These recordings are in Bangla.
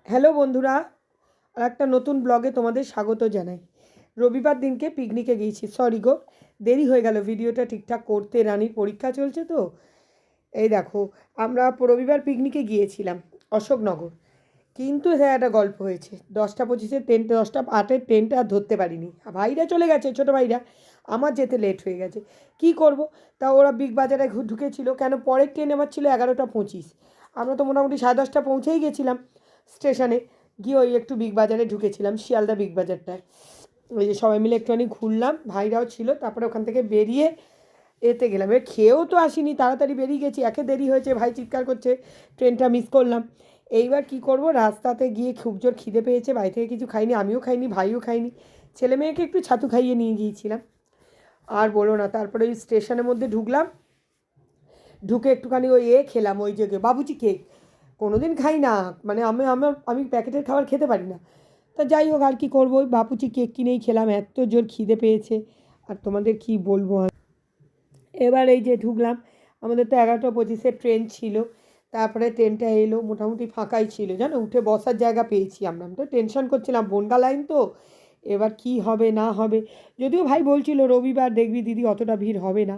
হ্যালো বন্ধুরা, আর একটা নতুন ব্লগে তোমাদের স্বাগত জানাই। রবিবার দিনকে পিকনিকে গিয়েছি। সরি গো, দেরি হয়ে গেল ভিডিওটা ঠিকঠাক করতে, রানীর পরীক্ষা চলছে তো। এই দেখো, আমরা রবিবার পিকনিকে গিয়েছিলাম অশোকনগর। কিন্তু হ্যাঁ, একটা গল্প হয়েছে। 10টা 25-এর ট্রেন, 10টা 8-এর ট্রেনটা আর ধরতে পারিনি। ভাইরা চলে গেছে, ছোটো ভাইরা। আমার যেতে লেট হয়ে গেছে। কি করব? তা ওরা বিগ বাজারে ঢুকেছিল। কেন, পরের ট্রেন আমার ছিল 11টা 25। আমরা তো মোটামুটি 10:30 পৌঁছেই গেছিলাম স্টেশনে। গিয়ে ওই একটু বিগ বাজারে ঢুকেছিলাম, শিয়ালদা বিগ বাজারটায়। ওই যে সবাই মিলে একটুখানি ঘুরলাম, ভাইরাও ছিল। তারপরে ওখান থেকে বেরিয়ে এতে গেলাম। খেয়েও তো আসিনি, তাড়াতাড়ি বেরিয়ে গেছি। একে দেরি হয়েছে, ভাই চিৎকার করছে, ট্রেনটা মিস করলাম। এইবার কি করব, রাস্তাতে গিয়ে খুব জোর খিদে পেয়েছে, বাড়ি থেকে কিছু খাইনি, আমিও খাইনি, ভাইও খাইনি। ছেলে মেয়েকে একটু ছাতু খাইয়ে নিয়ে গিয়েছিলাম। আর বলো না, তারপরে ওই স্টেশনের মধ্যে ঢুকলাম। ঢুকে একটুখানি ওই খেলাম, ওই যে বাবুচি কেক। কোনো দিন খাই না, মানে আমি প্যাকেটের খাবার খেতে পারি না। তা যাই হোক, আর কী করবো, ওই বাপুচি কেক কিনেই খেলাম, এত জোর খিদে পেয়েছে। আর তোমাদের কি বলবো। এবার এই যে ঢুকলাম, আমাদের তো 11টা 25-এর ট্রেন ছিল। তারপরে ট্রেনটা এলো, মোটামুটি ফাঁকাই ছিল, জানো, উঠে বসার জায়গা পেয়েছি আমরা। আমি তো টেনশন করছিলাম, বনগা লাইন তো, এবার কি হবে না হবে। যদিও ভাই বলছিল রবিবার দেখবি দিদি অতটা ভিড় হবে না।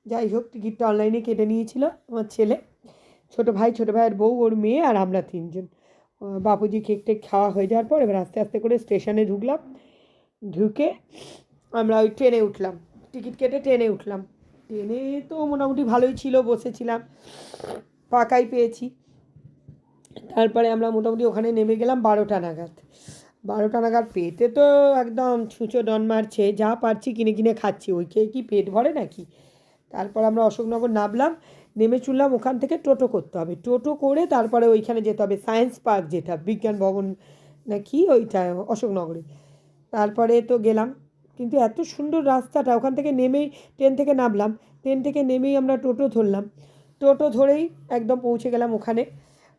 যাই হোক, টিকিটটা অনলাইনে কেটে নিয়েছিল আমার ছেলে, ছোটো ভাই, ছোটো ভাইয়ের বউ, ওর মেয়ে আর আমরা তিনজন। বাপুজি কেক টেক খাওয়া হয়ে যাওয়ার পর এবার আস্তে আস্তে করে স্টেশনে ঢুকলাম। ঢুকে আমরা ওই ট্রেনে উঠলাম, টিকিট কেটে ট্রেনে উঠলাম। ট্রেনে তো মোটামুটি ভালোই ছিল, বসেছিলাম, ফাঁকাই পেয়েছি। তারপরে আমরা মোটামুটি ওখানে নেমে গেলাম 12টা নাগাদ। 12টা নাগাদ পেটে তো একদম ছুঁচো ডন মারছে, যা পারছি কিনে কিনে খাচ্ছি, ওই খেয়ে কি পেট ভরে নাকি। তারপর আমরা অশোকনগর নামলাম, নেমে চললাম। ওখান থেকে টোটো করতে হবে, টোটো করে তারপরে ওইখানে যেতে হবে সায়েন্স পার্ক, যেটা বিজ্ঞান ভবন না কি ওইটা অশোকনগরে। তারপরে তো গেলাম, কিন্তু এত সুন্দর রাস্তাটা, ওখান থেকে নেমেই ট্রেন থেকে নামলাম, ট্রেন থেকে নেমেই আমরা টোটো ধরলাম। টোটো ধরেই একদম পৌঁছে গেলাম ওখানে।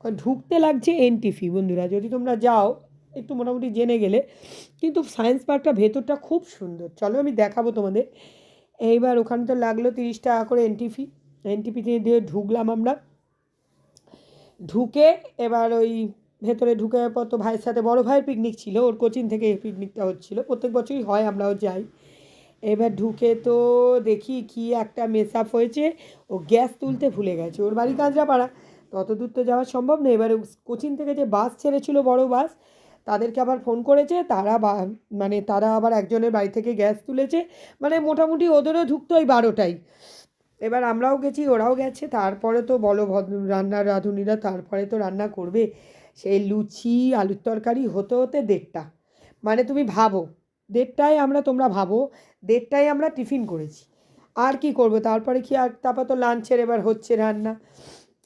ঢুকতে লাগছে এন্ট্রি ফি, বন্ধুরা যদি তোমরা যাও একটু মোটামুটি জেনে গেলে। কিন্তু সায়েন্স পার্কটা ভেতরটা খুব সুন্দর, চলো আমি দেখাবো তোমাদের। এইবার ওখানে তো লাগলো 30 টাকা করে এন্ট্রি ফি। এন্ট্রি ফি দিয়ে ঢুকলাম আমরা। ঢুকে এবার ওই ভেতরে ঢুকে পর তো ভাইয়ের সাথে, বড় ভাইয়ের পিকনিক ছিল, ওর কোচিং থেকে এই পিকনিকটা হচ্ছিলো, প্রত্যেক বছরই হয়, আমরাও যাই। এবার ঢুকে তো দেখি কি একটা মেস আপ হয়েছে। ও গ্যাস তুলতে ভুলে গেছে, ওর বাড়ি কাঁচরাপাড়া, তত দূর তো যাওয়া সম্ভব না। এবারে কোচিং থেকে যে বাস ছেড়েছিল, বড় বাস, তাদেরকে আবার ফোন করেছে, তারা মানে তারা আবার একজনের বাড়ি থেকে গ্যাস তুলেছে। মানে মোটামুটি ওদেরও ঢুকতো ওই 12টায়। এবার আমরাও গেছি, ওরাও গেছে। তারপরে তো বলো রান্নার রাঁধুনিরা তারপরে তো রান্না করবে। সেই লুচি আলুর তরকারি হতে হতে 1:30। মানে তুমি ভাবো, 1:30টায় আমরা, তোমরা ভাবো 1:30টায় আমরা টিফিন করেছি। আর কি করব, তারপরে কি, আর তারপর তো লাঞ্চের এবার হচ্ছে রান্না।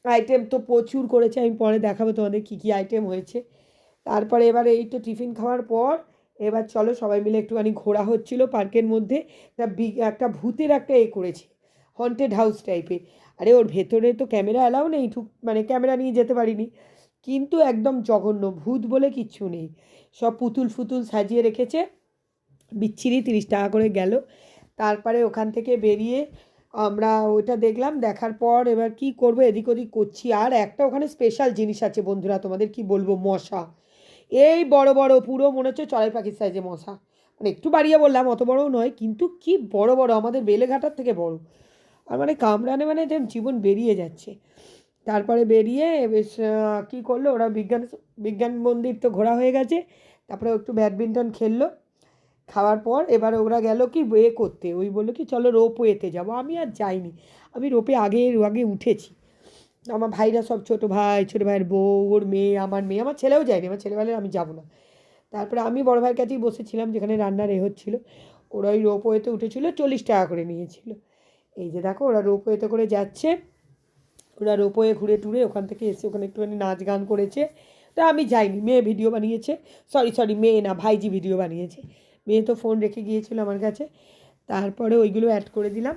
আইটেম তো প্রচুর করেছে, আমি পরে দেখাবো তোমাদের কী কী আইটেম হয়েছে। তারপরে এবার এই তো টিফিন খাওয়ার পর এবার চলো সবাই মিলে একটুখানি ঘোরা হচ্ছিলো পার্কের মধ্যে। একটা ভূতের একটা করেছে, হন্টেড হাউস টাইপের। আরে ওর ভেতরে তো ক্যামেরা অ্যালাউ নেই, মানে ক্যামেরা নিয়ে যেতে পারিনি। কিন্তু একদম জঘন্য, ভূত বলে কিচ্ছু নেই, সব পুতুল ফুতুল সাজিয়ে রেখেছে। বিচ্ছিরি 30 টাকা করে গেল। তারপরে ওখান থেকে বেরিয়ে আমরা ওইটা দেখলাম, দেখার পর এবার কি করব, এদিক ওদিক করছি। আর একটা ওখানে স্পেশাল জিনিস আছে বন্ধুরা, তোমাদের কি বলবো, মশা। এই বড় বড়, পুরো মনে হচ্ছে চড়াই পাখির সাইজে মশা। মানে একটু বাড়িয়ে বললাম, অত বড়ও নয়, কিন্তু কি বড় বড়, আমাদের বেলেঘাটার থেকে বড়। আর মানে কামড়ানে মানে যেন জীবন বেরিয়ে যাচ্ছে। তারপরে বেরিয়ে বেশ কী করলো ওরা, বিজ্ঞান বিজ্ঞান মন্দির তো ঘোরা হয়ে গেছে। তারপরে একটু ব্যাডমিন্টন খেললো। খাওয়ার পর এবার ওরা গেল কি করতে, ওই বললো কি চলো রোপওয়েতে যাবো। আমি আর যাইনি, আমি রোপে আগে আগে উঠেছি। আমার ভাইরা সব, ছোটো ভাই, ছোটো ভাইয়ের বউ, ওর মেয়ে, আমার মেয়ে, আমার ছেলেও যায়নি, আমার ছেলে বলে আমি যাবো না। তারপরে আমি বড় ভাইয়ের কাছেই বসেছিলাম, যেখানে রান্নার হচ্ছিলো। ওরা ওই রোপওয়েতে উঠেছিলো, 40 টাকা করে নিয়েছিল। এই যে দেখো ওরা রোপওয়েতে করে যাচ্ছে। ওরা রোপওয়ে ঘুরে টুরে ওখান থেকে এসে ওখানে একটুখানি নাচ গান করেছে। তা আমি যাইনি, মেয়ে ভিডিও বানিয়েছে। সরি মেয়ে না, ভাইজি ভিডিও বানিয়েছে। মেয়ে তো ফোন রেখে গিয়েছিল আমার কাছে। তারপরে ওইগুলো অ্যাড করে দিলাম।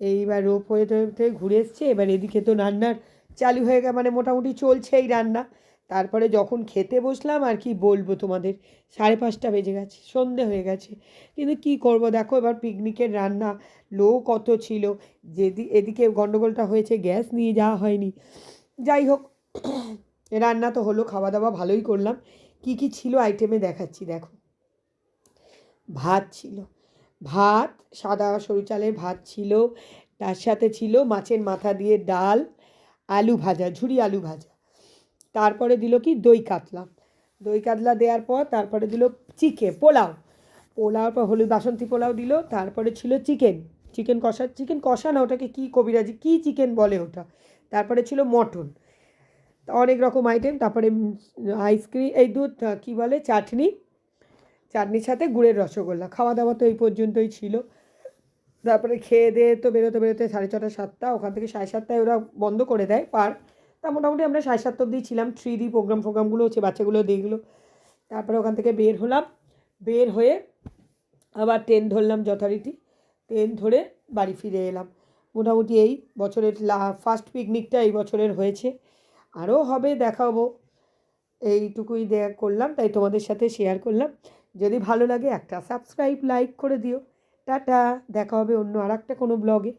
এইবার রোপওয়েতে ঘুরে এসছে। এবার এদিকে তো রান্নার চালু হয়ে গেছে, মানে মোটামুটি চলছে এই রান্না। তারপরে যখন খেতে বসলাম, আর কি বলবো তোমাদের, 5:30 বেজে গেছে, সন্ধে হয়ে গেছে। কিন্তু কি করব, দেখো এবার পিকনিকের রান্না, লোক কত ছিল। এদিকে গন্ডগোলটা হয়েছে, গ্যাস নিয়ে যাওয়া হয়নি। যাই হোক, রান্না তো হলো, খাওয়া দাওয়া ভালোই করলাম। কি কি ছিল আইটেমে দেখাচ্ছি, দেখো। ভাত ছিল, ভাত সাদা সরু চালের ভাত ছিল, তার সাথে ছিল মাছের মাথা দিয়ে ডাল, আলু ভাজা, ঝুরি আলু ভাজা। তারপরে দিল কি দই কাতলা, দই কাতলা দেওয়ার পর তারপরে দিল পোলাও, পোলাওর পর হলুদ বাসন্তী পোলাও দিল। তারপরে ছিল চিকেন কষা, চিকেন কষা না, ওটাকে কি কবিরাজি কি চিকেন বলে ওটা। তারপরে ছিল মটন, অনেক রকম আইটেম। তারপরে আইসক্রিম, এই দুধ কী বলে, চাটনির সাথে গুড়ের রসগোল্লা। খাওয়া দাওয়া তো এই পর্যন্তই ছিল। তারপরে খেয়ে দিয়ে তো বেরোতে বেরোতে 6:30 7টা, ওখান থেকে 7:30টায় ওরা বন্ধ করে দেয় পার্ক। তা মোটামুটি আমরা 7:30 অবধি ছিলাম। 3D প্রোগ্রামগুলো হচ্ছে, বাচ্চাগুলো দেখলো। তারপরে ওখান থেকে বের হলাম, বের হয়ে আবার ট্রেন ধরলাম যথারীতি, ট্রেন ধরে বাড়ি ফিরে এলাম। মোটামুটি এই বছরের ফার্স্ট পিকনিকটা এই বছরের হয়েছে, আরও হবে, দেখাবো। এইটুকুই করলাম, তাই তোমাদের সাথে শেয়ার করলাম। যদি ভালো লাগে একটা সাবস্ক্রাইব লাইক করে দিও। টাটা, দেখা হবে অন্য আর একটা কোনো ব্লগে।